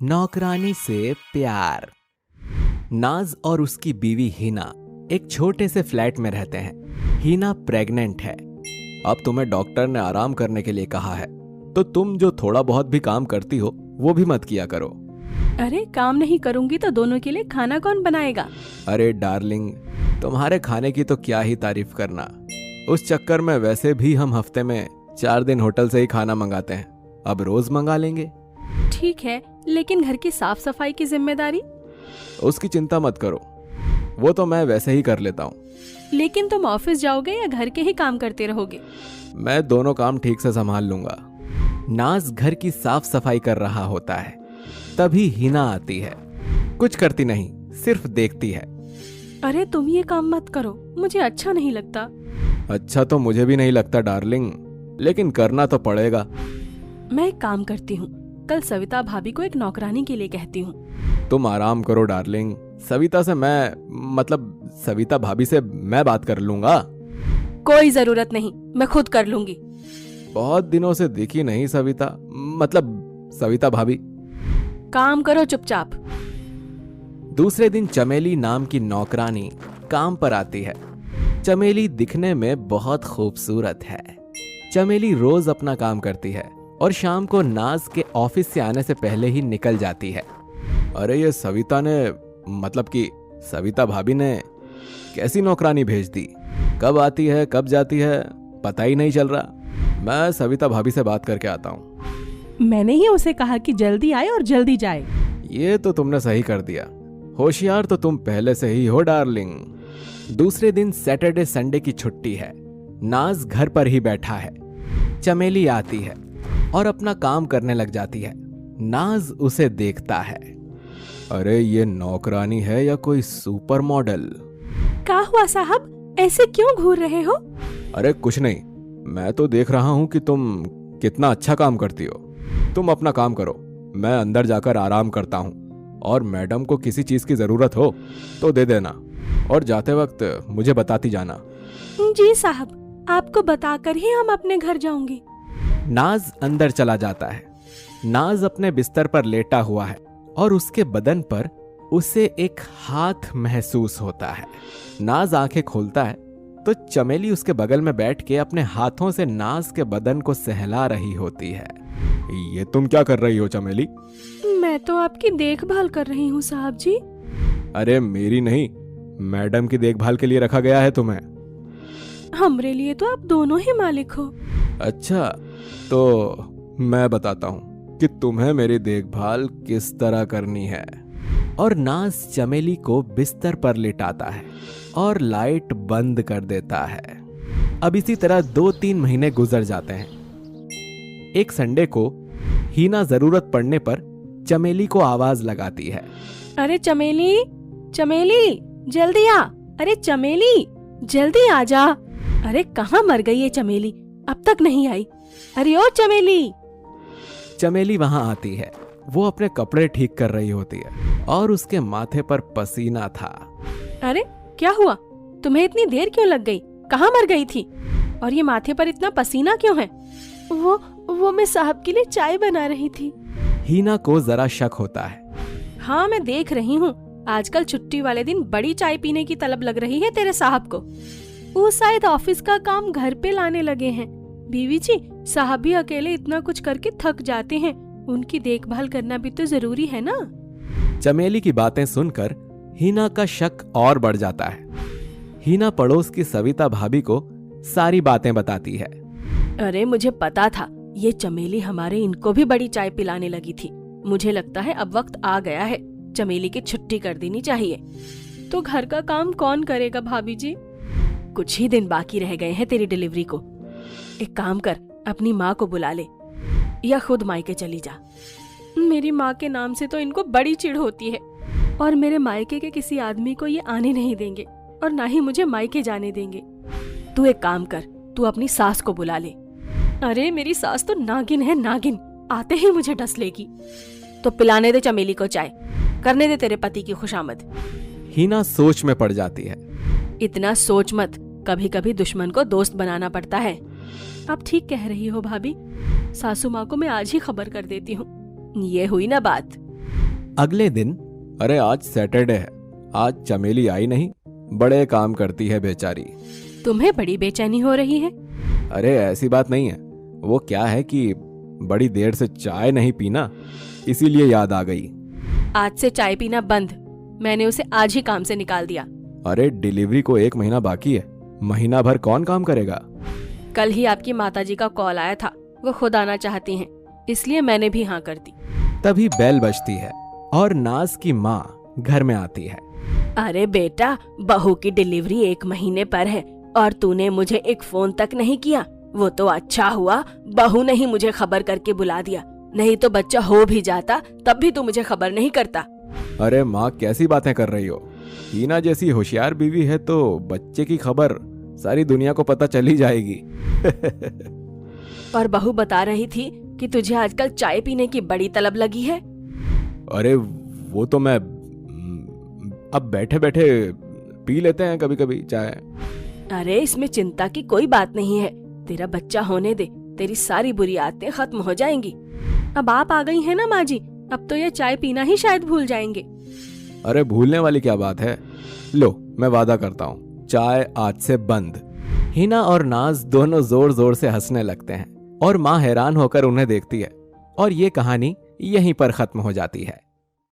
नौकरानी से प्यार। नाज और उसकी बीवी हिना एक छोटे से फ्लैट में रहते हैं। हिना प्रेग्नेंट है। अब तुम्हें डॉक्टर ने आराम करने के लिए कहा है, तो तुम जो थोड़ा बहुत भी काम करती हो वो भी मत किया करो। अरे काम नहीं करूंगी तो दोनों के लिए खाना कौन बनाएगा? अरे डार्लिंग, तुम्हारे खाने की तो क्या ही तारीफ करना। उस चक्कर में वैसे भी हम हफ्ते में 4 दिन होटल से ही खाना मंगाते हैं, अब रोज मंगा लेंगे। ठीक है, लेकिन घर की साफ सफाई की जिम्मेदारी? उसकी चिंता मत करो, वो तो मैं वैसे ही कर लेता हूँ। लेकिन तुम ऑफिस जाओगे या घर के ही काम करते रहोगे? मैं दोनों काम ठीक से संभाल लूंगा। नाज घर की साफ सफाई कर रहा होता है, तभी हिना आती है। कुछ करती नहीं, सिर्फ देखती है। अरे तुम ये काम मत करो, मुझे अच्छा नहीं लगता। अच्छा तो मुझे भी नहीं लगता डार्लिंग, लेकिन करना तो पड़ेगा। मैं एक काम करती हूँ, कल सविता भाभी को एक नौकरानी के लिए कहती हूँ। तुम आराम करो डार्लिंग, सविता भाभी से मैं बात कर लूंगा। कोई जरूरत नहीं, मैं खुद कर लूंगी। बहुत दिनों से दिखी नहीं सविता भाभी। काम करो चुपचाप। दूसरे दिन चमेली नाम की नौकरानी काम पर आती है। चमेली दिखने में बहुत खूबसूरत है। चमेली रोज अपना काम करती है और शाम को नाज के ऑफिस से आने से पहले ही निकल जाती है। अरे ये सविता भाभी ने कैसी नौकरानी भेज दी? कब आती है कब जाती है पता ही नहीं चल रहा। मैं सविता भाभी से बात करके आता हूँ। मैंने ही उसे कहा कि जल्दी आए और जल्दी जाए। ये तो तुमने सही कर दिया। होशियार तो तुम पहले से ही हो डार्लिंग। दूसरे दिन सैटरडे संडे की छुट्टी है। नाज घर पर ही बैठा है। चमेली आती है और अपना काम करने लग जाती है। नाज उसे देखता है। अरे ये नौकरानी है या कोई सुपर मॉडल? क्या हुआ साहब, ऐसे क्यों घूर रहे हो? अरे कुछ नहीं, मैं तो देख रहा हूँ कि तुम कितना अच्छा काम करती हो। तुम अपना काम करो, मैं अंदर जाकर आराम करता हूँ। और मैडम को किसी चीज की जरूरत हो तो दे देना, और जाते वक्त मुझे बताती जाना। जी साहब, आपको बताकर ही हम अपने घर जाऊंगी। नाज अंदर चला जाता है। नाज अपने बिस्तर पर लेटा हुआ है और उसके बदन पर उसे एक हाथ महसूस होता है। नाज आंखें खोलता है तो चमेली उसके बगल में बैठ के अपने हाथों से नाज के बदन को सहला रही होती है। ये तुम क्या कर रही हो चमेली? मैं तो आपकी देखभाल कर रही हूँ साहब जी। अरे मेरी नहीं, मैडम की देखभाल के लिए रखा गया है तुम्हें। हमरे लिए तो आप दोनों ही मालिक हो। अच्छा तो मैं बताता हूँ कि तुम्हें मेरी देखभाल किस तरह करनी है। और नाज चमेली को बिस्तर पर लिटाता है और लाइट बंद कर देता है। अब इसी तरह 2-3 महीने गुजर जाते हैं। एक संडे को हिना जरूरत पड़ने पर चमेली को आवाज लगाती है। अरे चमेली, चमेली जल्दी आ। अरे चमेली जल्दी आ जा। अरे कहाँ मर गई ये चमेली, अब तक नहीं आई। अरे ओ चमेली। चमेली वहां आती है। वो अपने कपड़े ठीक कर रही होती है और उसके माथे पर पसीना था। अरे क्या हुआ, तुम्हें इतनी देर क्यों लग गई? कहाँ मर गई थी और ये माथे पर इतना पसीना क्यों है? वो मैं साहब के लिए चाय बना रही थी। हिना को जरा शक होता है। हाँ मैं देख रही हूँ, आजकल छुट्टी वाले दिन बड़ी चाय पीने की तलब लग रही है तेरे साहब को। वो शायद ऑफिस का काम घर पे लाने लगे हैं। बीवी जी, साहब भी अकेले इतना कुछ करके थक जाते हैं, उनकी देखभाल करना भी तो जरूरी है ना। चमेली की बातें सुनकर हिना का शक और बढ़ जाता है। हिना पड़ोस की सविता भाभी को सारी बातें बताती है। अरे मुझे पता था, ये चमेली हमारे इनको भी बड़ी चाय पिलाने लगी थी। मुझे लगता है अब वक्त आ गया है, चमेली की छुट्टी कर देनी चाहिए। तो घर का काम कौन करेगा भाभी जी? कुछ ही दिन बाकी रह गए हैं तेरी डिलीवरी को। एक काम कर, अपनी माँ को बुला ले या खुद मायके चली जा। मेरी माँ के नाम से तो इनको बड़ी चिढ़ होती है, और मेरे मायके के किसी आदमी को ये आने नहीं देंगे और ना ही मुझे मायके जाने देंगे। तू एक काम कर, तू अपनी सास को बुला ले। अरे मेरी सास तो नागिन है, नागिन, आते ही मुझे डस लेगी। तो पिलाने दे चमेली को चाय, करने दे तेरे पति की खुशामद। हिना सोच में पड़ जाती है। इतना सोच मत, कभी कभी दुश्मन को दोस्त बनाना पड़ता है। आप ठीक कह रही हो भाभी, सासू माँ को मैं आज ही खबर कर देती हूँ। ये हुई ना बात। अगले दिन, अरे आज सैटरडे है, आज चमेली आई नहीं, बड़े काम करती है बेचारी। तुम्हें बड़ी बेचैनी हो रही है? अरे ऐसी बात नहीं है, वो क्या है कि बड़ी देर से चाय नहीं पीना, इसीलिए याद आ गई। आज से चाय पीना बंद, मैंने उसे आज ही काम से निकाल दिया। अरे डिलीवरी को 1 महीना बाकी है, महीना भर कौन काम करेगा। कल ही आपकी माताजी का कॉल आया था, वो खुद आना चाहती हैं, इसलिए मैंने भी हाँ कर दी। तभी बेल बजती है और नाज की माँ घर में आती है। अरे बेटा, बहू की डिलीवरी 1 महीने पर है और तूने मुझे एक फोन तक नहीं किया। वो तो अच्छा हुआ बहू ने ही मुझे खबर करके बुला दिया, नहीं तो बच्चा हो भी जाता तब भी तू मुझे खबर नहीं करता। अरे माँ कैसी बातें कर रही हो, हीना जैसी होशियार बीवी है तो बच्चे की खबर सारी दुनिया को पता चली जाएगी। और बहू बता रही थी कि तुझे आजकल चाय पीने की बड़ी तलब लगी है। अरे वो तो मैं अब बैठे बैठे पी लेते हैं कभी कभी चाय। अरे इसमें चिंता की कोई बात नहीं है, तेरा बच्चा होने दे, तेरी सारी बुरी आदतें खत्म हो जाएंगी। अब आप आ गई हैं ना माँ जी, अब तो ये चाय पीना ही शायद भूल जाएंगे। अरे भूलने वाली क्या बात है, लो मैं वादा करता हूँ चाय आज से बंद। हीना और नाज दोनों जोर जोर से हंसने लगते हैं और माँ हैरान होकर उन्हें देखती है और ये कहानी यहीं पर खत्म हो जाती है।